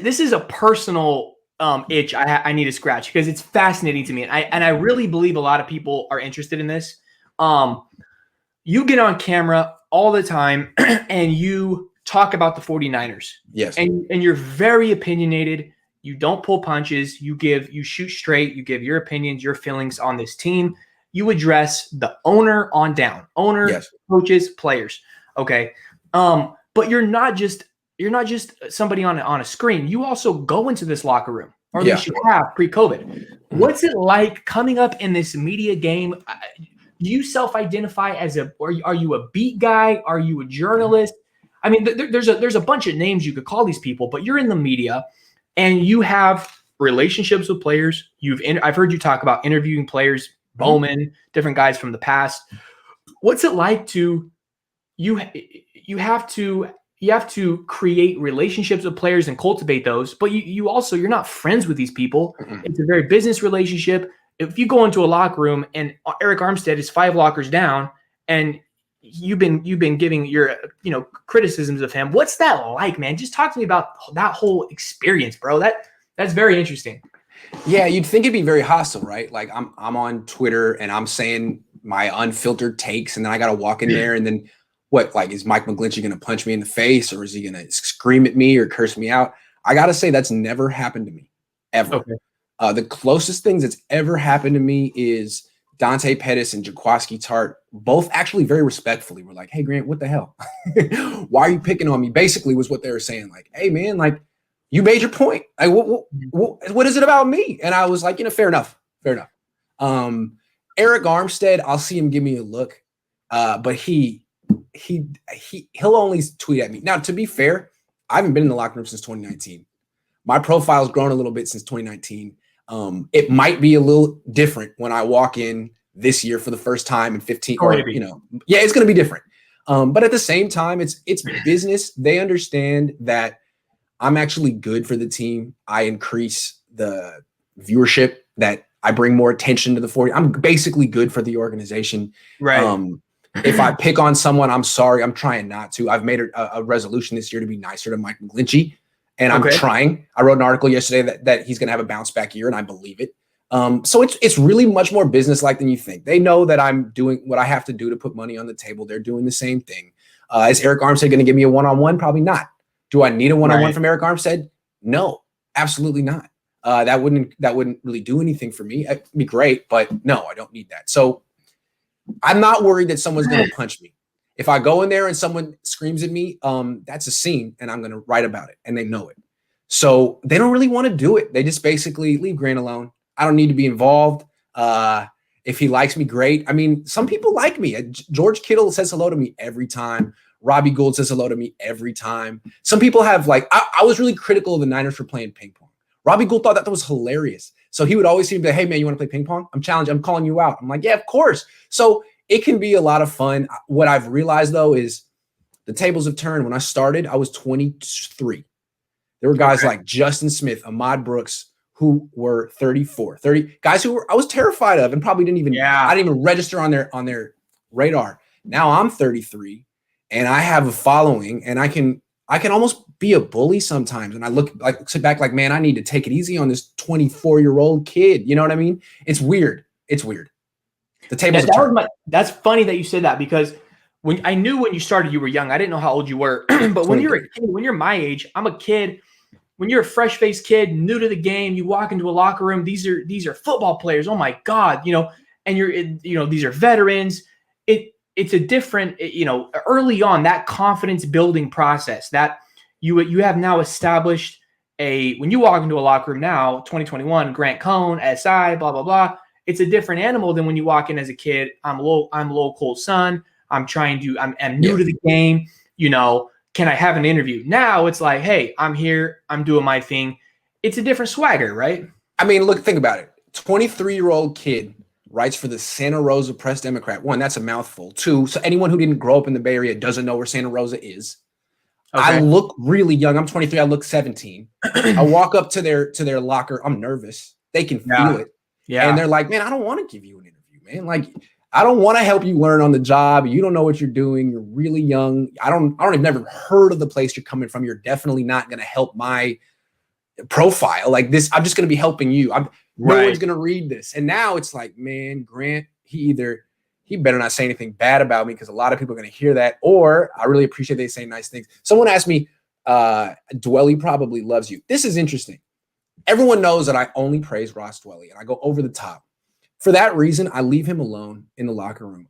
this is a personal itch I need to scratch because it's fascinating to me, and I really believe a lot of people are interested in this. You get on camera all the time and you talk about the 49ers. Yes. And you're very opinionated. You don't pull punches. You shoot straight. You give your opinions, your feelings on this team. You address the owner on down. Owner, yes. Coaches, players. Okay. But you're not just somebody on a screen. You also go into this locker room, or at least you have pre-COVID. What's it like coming up in this media game? Do you self-identify as are you a beat guy? Are you a journalist? I mean, there's a bunch of names you could call these people, but you're in the media and you have relationships with players. I've heard you talk about interviewing players, Bowman, different guys from the past. What's it like to you have to create relationships with players and cultivate those, but you're not friends with these people. It's a very business relationship. If you go into a locker room and Eric Armstead is 5 lockers down and you've been giving your criticisms of him, what's that like, man? Just talk to me about that whole experience, bro. That's very interesting. Yeah, you'd think it'd be very hostile, right? Like I'm on Twitter and I'm saying my unfiltered takes, and then I got to walk in there, and then what? Like, is Mike McGlinchey going to punch me in the face, or is he going to scream at me or curse me out? I got to say that's never happened to me, ever. Okay. The closest things that's ever happened to me is Dante Pettis and Jaquaski Tart, both actually very respectfully were like, "Hey, Grant, what the hell? Why are you picking on me?" Basically was what they were saying. Like, "Hey, man, like you made your point. Like, what is it about me?" And I was like, fair enough. Eric Armstead, I'll see him give me a look, but he'll only tweet at me. Now, to be fair, I haven't been in the locker room since 2019. My profile's grown a little bit since 2019. It might be a little different when I walk in this year for the first time in 15, or it's going to be different. But at the same time, it's business. They understand that I'm actually good for the team. I increase the viewership, that I bring more attention to the 40. I'm basically good for the organization. Right. If I pick on someone, I'm sorry. I'm trying not to. I've made a resolution this year to be nicer to Mike McGlinchey. And I'm trying. I wrote an article yesterday that he's going to have a bounce back year, and I believe it. So it's really much more business-like than you think. They know that I'm doing what I have to do to put money on the table. They're doing the same thing. Is Eric Armstead going to give me a one-on-one? Probably not. Do I need a one-on-one from Eric Armstead? No, absolutely not. That wouldn't really do anything for me. It'd be great, but no, I don't need that. So I'm not worried that someone's going to punch me. If I go in there and someone screams at me, that's a scene, and I'm going to write about it, and they know it. So they don't really want to do it. They just basically leave Grant alone. I don't need to be involved. If he likes me, great. I mean, some people like me. George Kittle says hello to me every time. Robbie Gould says hello to me every time. Some people have I was really critical of the Niners for playing ping pong. Robbie Gould thought that was hilarious. So he would always seem to be, "Hey, man, you want to play ping pong? I'm challenged. I'm calling you out." I'm like, "Yeah, of course." So it can be a lot of fun. What I've realized, though, is the tables have turned. When I started, I was 23. There were guys like Justin Smith, Ahmad Brooks, who were 34, 30 guys who I was terrified of and probably didn't even I didn't even register on their radar. Now I'm 33 and I have a following, and I can almost be a bully sometimes. And I sit back like, man, I need to take it easy on this 24-year-old kid. You know what I mean? It's weird. The tables. That's funny that you said that, because when you started, you were young. I didn't know how old you were, but when you're a kid, when you're my age, I'm a kid. When you're a fresh-faced kid, new to the game, you walk into a locker room. These are football players. Oh my God, and these are veterans. It's a different, early on, that confidence building process that you have now established. When you walk into a locker room now, 2021, Grant Cohn, SI, blah blah blah. It's a different animal than when you walk in as a kid. I'm local son. I'm new to the game. Can I have an interview? Now it's like, hey, I'm here. I'm doing my thing. It's a different swagger, right? I mean, look, think about it. 23-year-old kid writes for the Santa Rosa Press Democrat. One, that's a mouthful. Two, so anyone who didn't grow up in the Bay Area doesn't know where Santa Rosa is. Okay. I look really young. I'm 23. I look 17. I walk up to their locker. I'm nervous. They can feel it. Yeah. And they're like, man, I don't want to give you an interview, man. Like, I don't want to help you learn on the job. You don't know what you're doing. You're really young. I've never heard of the place you're coming from. You're definitely not going to help my profile like this. I'm just going to be helping you. No one's going to read this. And now it's like, man, Grant, he better not say anything bad about me because a lot of people are going to hear that. Or I really appreciate they say nice things. Someone asked me, Dwelly probably loves you. This is interesting. Everyone knows that I only praise Ross Dwelly and I go over the top. For that reason, I leave him alone in the locker room.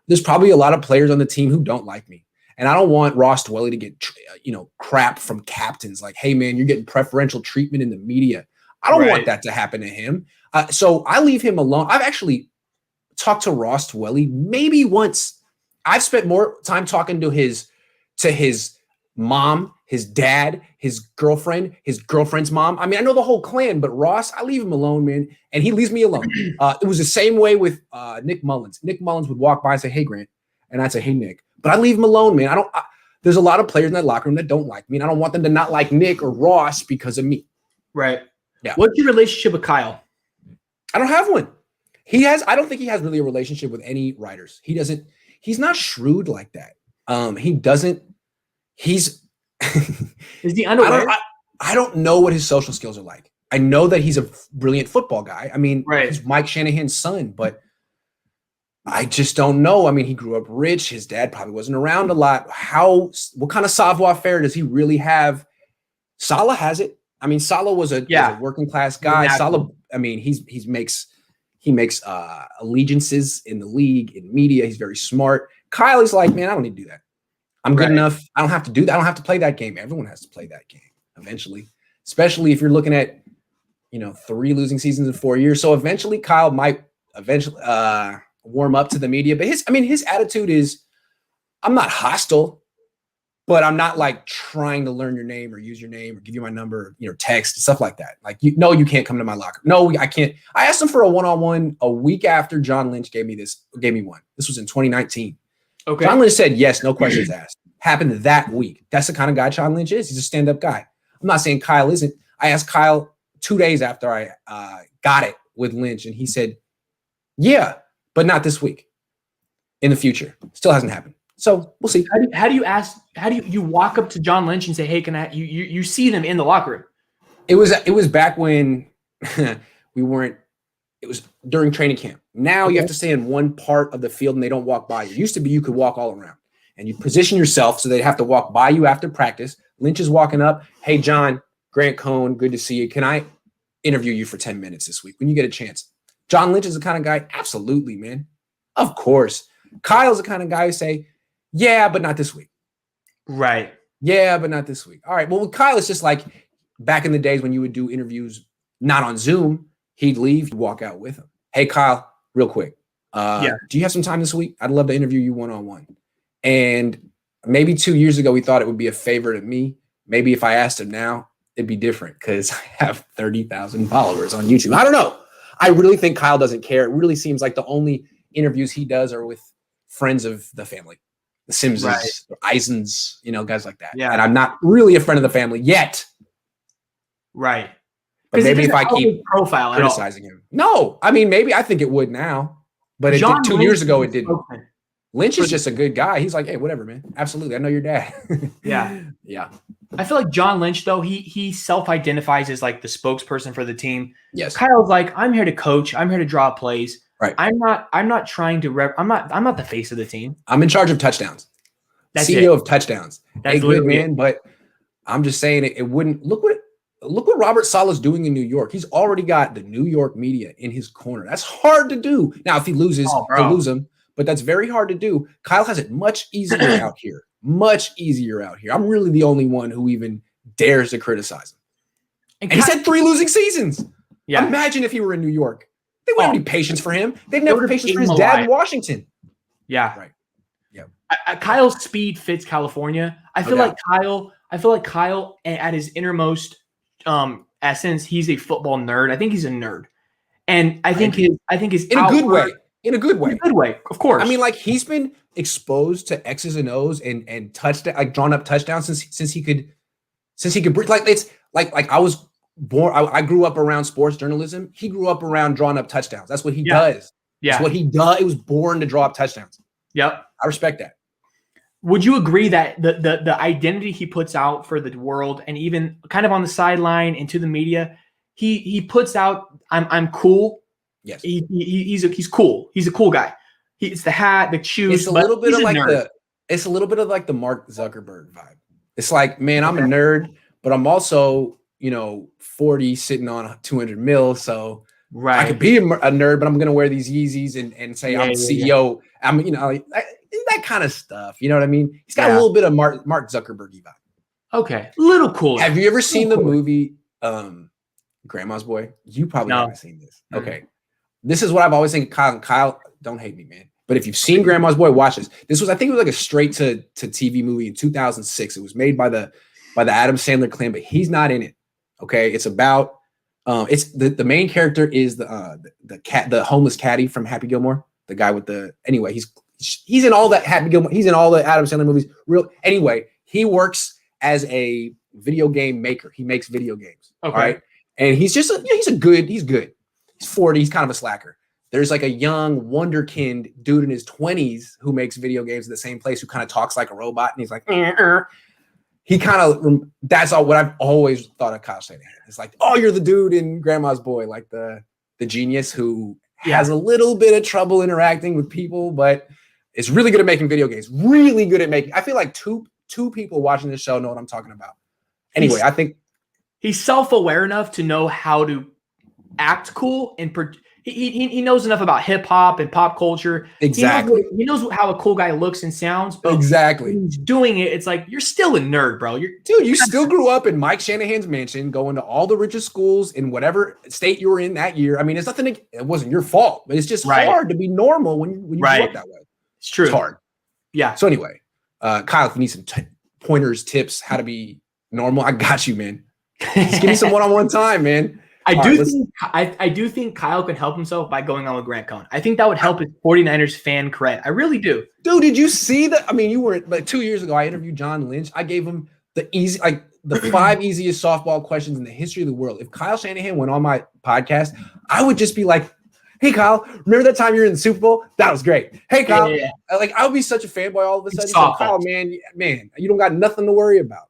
There's probably a lot of players on the team who don't like me. And I don't want Ross Dwelly to get, crap from captains like, hey, man, you're getting preferential treatment in the media. I don't want that to happen to him. So I leave him alone. I've actually talked to Ross Dwelly maybe once. I've spent more time talking to his mom, his dad, his girlfriend's mom. I mean, I know the whole clan, but Ross, I leave him alone, man. And he leaves me alone. It was the same way with Nick Mullins. Nick Mullins would walk by and say, hey, Grant. And I'd say, hey, Nick. But I leave him alone, man. There's a lot of players in that locker room that don't like me. And I don't want them to not like Nick or Ross because of me. Right. Yeah. What's your relationship with Kyle? I don't have one. I don't think he has really a relationship with any writers. He's not shrewd like that. Is he unaware? I don't know what his social skills are like. I know that he's a brilliant football guy. I mean, he's Mike Shanahan's son, but I just don't know. I mean, he grew up rich. His dad probably wasn't around a lot. What kind of savoir-faire does he really have? Saleh has it. I mean, Saleh was a working class guy. Saleh, I mean, he makes allegiances in the league, in media. He's very smart. Kyle is like, man, I don't need to do that. I'm good enough. I don't have to do that. I don't have to play that game. Everyone has to play that game eventually, especially if you're looking at, 3 losing seasons in 4 years. So eventually Kyle might warm up to the media. But his attitude is, I'm not hostile, but I'm not like trying to learn your name or use your name or give you my number, text, stuff like that. Like, you can't come to my locker. No, I can't. I asked him for a one-on-one a week after John Lynch gave me one. This was in 2019. Okay. John Lynch said yes, no questions asked. Happened that week. That's the kind of guy John Lynch is. He's a stand-up guy. I'm not saying Kyle isn't. I asked Kyle 2 days after I got it with Lynch, and he said, yeah, but not this week. In the future. Still hasn't happened. So we'll see. How do you walk up to John Lynch and say, hey, you see them in the locker room? It was back when it was during training camp. Now you have to stay in one part of the field and they don't walk by you. It used to be you could walk all around and you position yourself so they'd have to walk by you after practice. Lynch is walking up. Hey, John, Grant Cohn, good to see you. Can I interview you for 10 minutes this week when you get a chance? John Lynch is the kind of guy. Absolutely, man. Of course. Kyle's the kind of guy who say, yeah, but not this week. Right. Yeah, but not this week. All right. Well, with Kyle, it's just like back in the days when you would do interviews, not on Zoom, he'd leave, you'd walk out with him. Hey, Kyle, real quick. Do you have some time this week? I'd love to interview you one-on-one. And maybe 2 years ago, we thought it would be a favor to me. Maybe if I asked him now, it'd be different because I have 30,000 followers on YouTube. I don't know. I really think Kyle doesn't care. It really seems like the only interviews he does are with friends of the family, the Simses, the Eisens, guys like that. Yeah. And I'm not really a friend of the family yet. Right. But maybe if I keep criticizing him. No, I mean, maybe I think it would now, but 2 years ago it didn't. Okay. Lynch is just a good guy. He's like, hey, whatever, man. Absolutely. I know your dad. Yeah. Yeah. I feel like John Lynch, though, he self-identifies as like the spokesperson for the team. Yes. Kyle's like, I'm here to coach. I'm here to draw plays. Right. I'm not trying to I'm not the face of the team. I'm in charge of touchdowns. That's CEO of touchdowns. That's good, man. But I'm just saying it wouldn't look what Robert Saleh's doing in New York. He's already got the New York media in his corner. That's hard to do. Now, if he loses, he'll lose him. But that's very hard to do. Kyle has it much easier out here. Much easier out here. I'm really the only one who even dares to criticize him. And he's had 3 losing seasons. Yeah. Imagine if he were in New York. They wouldn't have any patience for him. They'd never have patience for his dad in Washington. Yeah. Right. Yeah. Kyle's speed fits California. I feel like Kyle at his innermost essence, he's a football nerd. I think he's a nerd. And I think his in a good way. In a good way. In a good way, of course. I mean, like he's been exposed to X's and O's and touchdown, like drawn up touchdowns since he could like it's like I was born. I grew up around sports journalism. He grew up around drawing up touchdowns. That's what he does. Yeah, that's what he does. He was born to draw up touchdowns. Yep, I respect that. would you agree that the identity he puts out for the world, and even kind of on the sideline and to the media, he puts out, I'm cool. Yes. He's cool. He's a cool guy. It's the hat, the shoes. It's a little bit of like it's a little bit of like the Mark Zuckerberg vibe. It's like, man, I'm a nerd, but I'm also, 40 sitting on 200 mil. So I could be a nerd, but I'm going to wear these Yeezys and say I'm CEO. I'm, like, that kind of stuff. You know what I mean? He's got a little bit of Mark Zuckerberg vibe. Okay. Little cooler. Have you ever seen the movie Grandma's Boy? You probably haven't seen this. Mm-hmm. Okay. This is what I've always think. Kyle, don't hate me, man. But if you've seen Grandma's Boy, watch this. I think it was like a straight to TV movie in 2006. It was made by the Adam Sandler clan, but he's not in it. Okay. It's about, it's the main character is the homeless caddy from Happy Gilmore, the guy with anyway, he's in all that Happy Gilmore. He's in all the Adam Sandler movies. Anyway, he works as a video game maker. He makes video games. Okay. Right. And he's just, he's good. He's 40. He's kind of a slacker. There's like a young wonderkind dude in his 20s who makes video games at the same place, who kind of talks like a robot. And he's like, he kind of, that's all what I've always thought of Kyle Shanahan. It's like, oh, you're the dude in Grandma's Boy, like the genius who has a little bit of trouble interacting with people, but is really good at making video games. Really good at making. I feel like two people watching this show know what I'm talking about. Anyway, I think he's self-aware enough to know how to act cool, and he knows enough about hip hop and pop culture. Exactly. He knows how a cool guy looks and sounds. But exactly. When he's doing it, it's like, you're still a nerd, bro. You still grew up in Mike Shanahan's mansion, going to all the richest schools in whatever state you were in that year. I mean, it's nothing. It wasn't your fault, but it's just hard to be normal when you grew up that way. It's true. It's hard. Yeah. So anyway, Kyle, if you need some pointers, tips, how to be normal, I got you, man. Just give me some one-on-one time, man. I do think Kyle can help himself by going on with Grant Cohn. I think that would help his 49ers fan cred. I really do. Dude, did you see that? I mean, you were like 2 years ago, I interviewed John Lynch. I gave him the 5 easiest softball questions in the history of the world. If Kyle Shanahan went on my podcast, I would just be like, hey, Kyle, remember that time you were in the Super Bowl? That was great. Hey, Kyle. Like, I would be such a fanboy all of a sudden. So, Kyle, man, you don't got nothing to worry about.